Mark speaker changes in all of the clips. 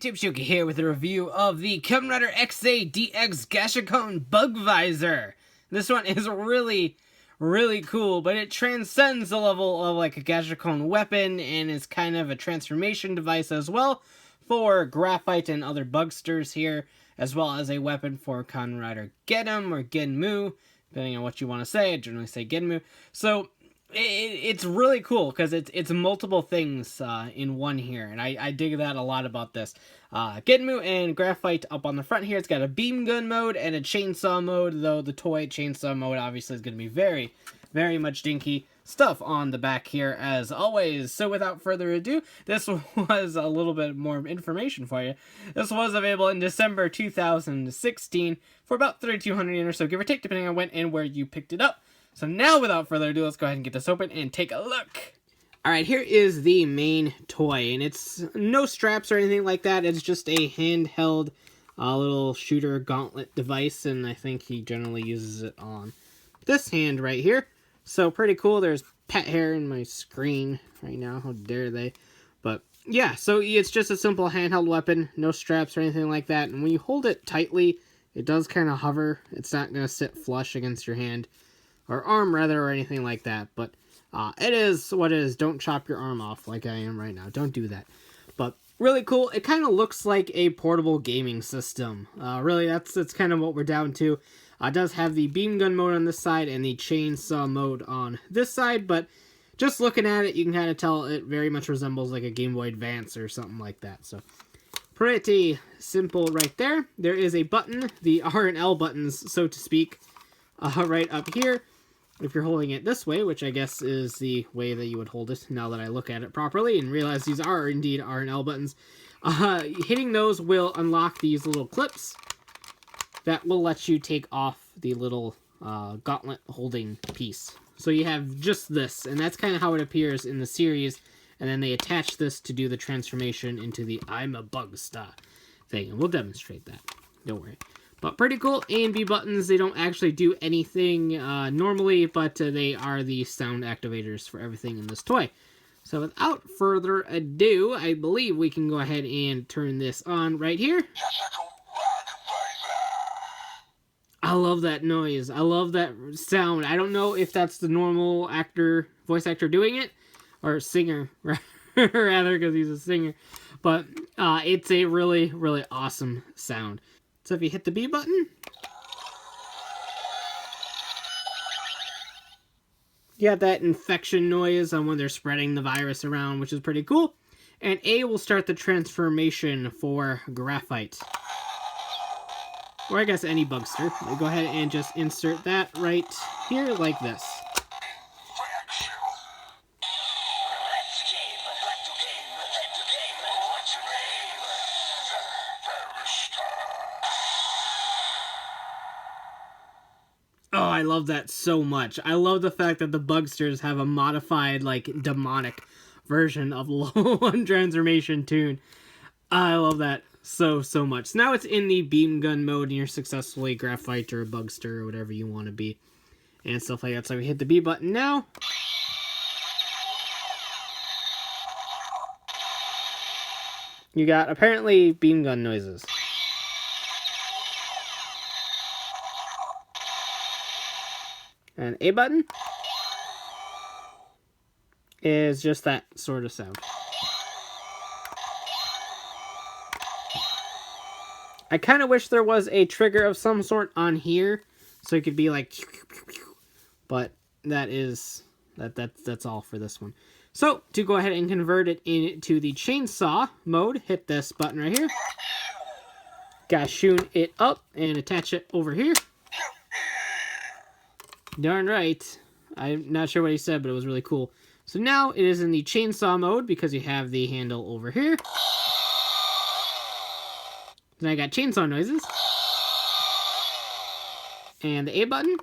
Speaker 1: Tipshuki here with a review of the Kamen Rider Ex-Aid DX Gashacon Bugvisor. This one is really cool, but it transcends the level of like a Gashacon weapon and is kind of a transformation device as well for Graphite and other Bugsters here, as well as a weapon for Kamen Rider Genmu or Genmu, depending on what you want to say. I generally say Genmu. So it's really cool because it's multiple things in one here, and I dig that a lot about this. Genmu and Graphite up on the front here. It's got a beam gun mode and a chainsaw mode, though the toy chainsaw mode obviously is going to be very much dinky stuff on the back here as always. So without further ado, this was a little bit more information for you. This was available in December 2016 for about 3,200 yen or so, give or take, depending on when and where you picked it up. So now, without further ado, let's go ahead and get this open and take a look. Alright, here is the main toy, and it's no straps or anything like that. It's just a handheld little shooter gauntlet device, and I think he generally uses it on this hand right here. So pretty cool. There's pet hair in my screen right now. How dare they? But yeah, so it's just a simple handheld weapon, no straps or anything like that. And when you hold it tightly, it does kind of hover. It's not going to sit flush against your hand. Or arm, rather, or anything like that. But it is what it is. Don't chop your arm off like I am right now. Don't do that. But really cool. It kind of looks like a portable gaming system. Really, that's kind of what we're down to. It does have the beam gun mode on this side and the chainsaw mode on this side. But just looking at it, you can kind of tell it very much resembles like a Game Boy Advance or something like that. So pretty simple right there. There is a button, the R and L buttons, so to speak, right up here. If you're holding it this way, which I guess is the way that you would hold it now that I look at it properly and realize these are indeed R and L buttons, hitting those will unlock these little clips that will let you take off the little gauntlet holding piece. So you have just this, and that's kind of how it appears in the series, and then they attach this to do the transformation into the I'm a Bugster thing, and we'll demonstrate that. Don't worry. But pretty cool. A and B buttons, they don't actually do anything normally, but they are the sound activators for everything in this toy. So without further ado, I believe we can go ahead and turn this on right here. I love that noise. I love that sound. I don't know if that's the normal voice actor doing it, or singer, rather, because he's a singer. But it's a really awesome sound. So if you hit the B button, you got that infection noise on when they're spreading the virus around, which is pretty cool. And A will start the transformation for Graphite. Or I guess any Bugster. Go ahead and just insert that right here like this. Oh, I love that so much. I love the fact that the Bugsters have a modified, like, demonic version of low on transformation tune. I love that so much. So now it's in the beam gun mode, and you're successfully Graphite or a Bugster or whatever you want to be, and stuff like that. So we hit the B button now. You got, apparently, beam gun noises. And A button is just that sort of sound. I kind of wish there was a trigger of some sort on here, so it could be like, but that's all for this one. So to go ahead and convert it into the chainsaw mode, hit this button right here. Gashoon it up and attach it over here. Darn right. I'm not sure what he said, but it was really cool. So now it is in the chainsaw mode because you have the handle over here. Then I got chainsaw noises. And the A button.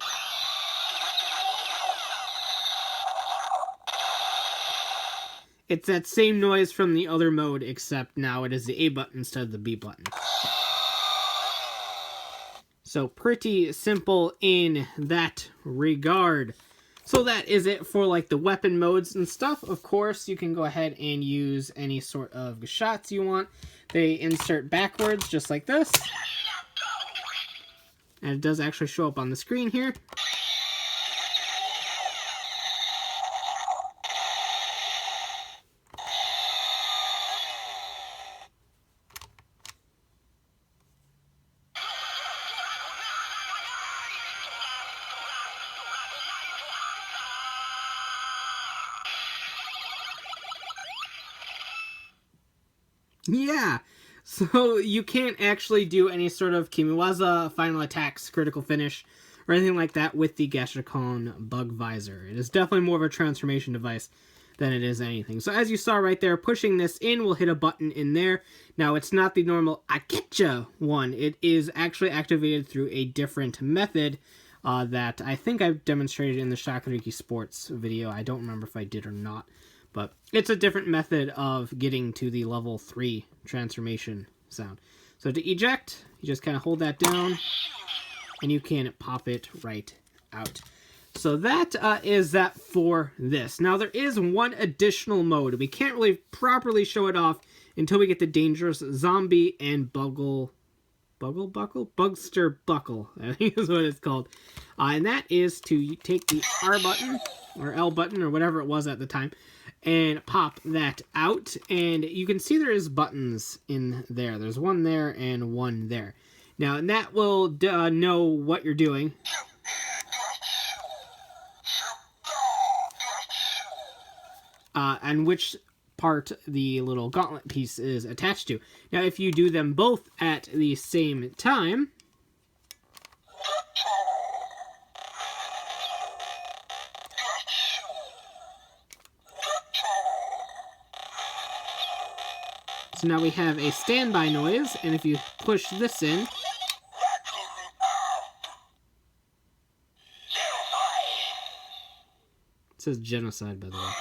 Speaker 1: It's that same noise from the other mode, except now it is the A button instead of the B button. So pretty simple in that regard. So that is it for like the weapon modes and stuff. Of course, you can go ahead and use any sort of Gashats you want. They insert backwards just like this. And it does actually show up on the screen here. Yeah, so you can't actually do any sort of Kimiwaza, final attacks, critical finish, or anything like that with the Gashacon Bugvisor. It is definitely more of a transformation device than it is anything. So as you saw right there, pushing this in will hit a button in there. Now it's not the normal Akecha one. It is actually activated through a different method that I think I've demonstrated in the Shakuriki Sports video. I don't remember if I did or not. But it's a different method of getting to the level 3 transformation sound. So to eject, you just kind of hold that down, and you can pop it right out. So that is that for this. Now there is one additional mode. We can't really properly show it off until we get the Dangerous Zombie and Bugster Buckle, I think is what it's called. And that is to take the R button, or L button, or whatever it was at the time, and pop that out, and you can see there is buttons in there. There's one there and one there. Now, and that will know what you're doing. And which part the little gauntlet piece is attached to. Now, if you do them both at the same time, so now we have a standby noise, and if you push this in, it says genocide, by the way.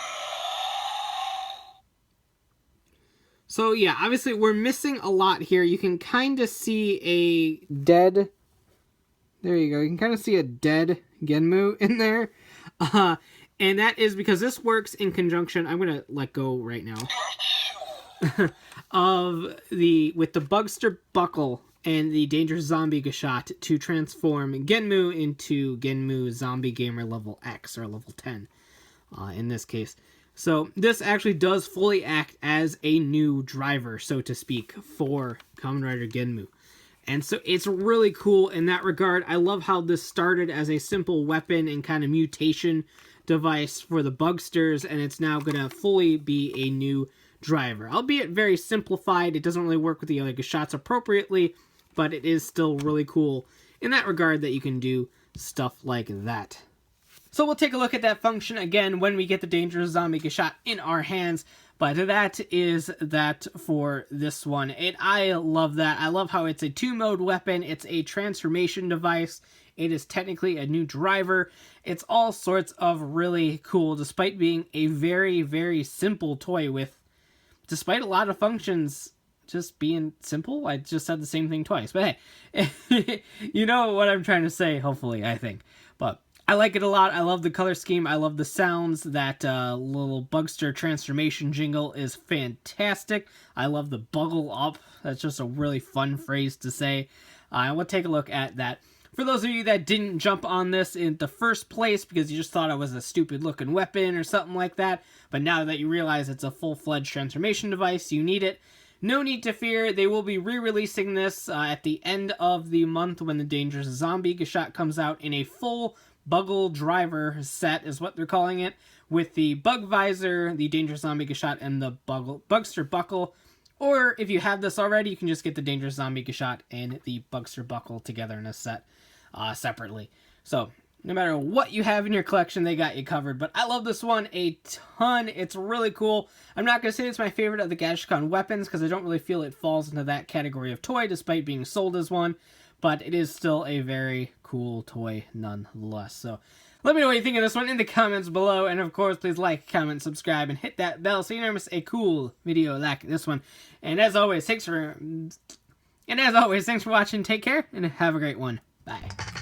Speaker 1: So yeah, obviously we're missing a lot here. You can kind of see a dead, there you go, you can kind of see a dead Genmu in there. And that is because this works in conjunction, I'm going to let go right now, with the Bugster Buckle and the Dangerous Zombie Gashat to transform Genmu into Genmu Zombie Gamer level X, or level 10 in this case. So this actually does fully act as a new driver, so to speak, for Kamen Rider Genmu. And so it's really cool in that regard. I love how this started as a simple weapon and kind of mutation device for the Bugsters, and it's now going to fully be a new driver. Albeit very simplified, it doesn't really work with the other Gashats appropriately, but it is still really cool in that regard that you can do stuff like that. So we'll take a look at that function again when we get the Dangerous Zombie Gashat in our hands. But that is that for this one. I love that. I love how it's a 2-mode weapon. It's a transformation device. It is technically a new driver. It's all sorts of really cool, despite being a very, very simple toy with, despite a lot of functions just being simple. I just said the same thing twice. But hey, you know what I'm trying to say, hopefully, I think. But I like it a lot. I love the color scheme. I love the sounds. That little Bugster transformation jingle is fantastic. I love the bugle up. That's just a really fun phrase to say. I will take a look at that. For those of you that didn't jump on this in the first place because you just thought it was a stupid looking weapon or something like that, but now that you realize it's a full-fledged transformation device, you need it. No need to fear. They will be re-releasing this at the end of the month when the Dangerous Zombie Gashat comes out in a full Bugle Driver set is what they're calling it, with the Bugvisor, the Dangerous Zombie Gashat, and the Bugster Buckle. Or if you have this already, you can just get the Dangerous Zombie Gashat and the Bugster Buckle together in a set separately. So no matter what you have in your collection, they got you covered. But I love this one a ton. It's really cool. I'm not going to say it's my favorite of the Gashacon weapons because I don't really feel it falls into that category of toy despite being sold as one. But it is still a very cool toy nonetheless. So let me know what you think of this one in the comments below. And of course, please like, comment, subscribe, and hit that bell so you never miss a cool video like this one. And as always, thanks for watching. Take care and have a great one. Bye.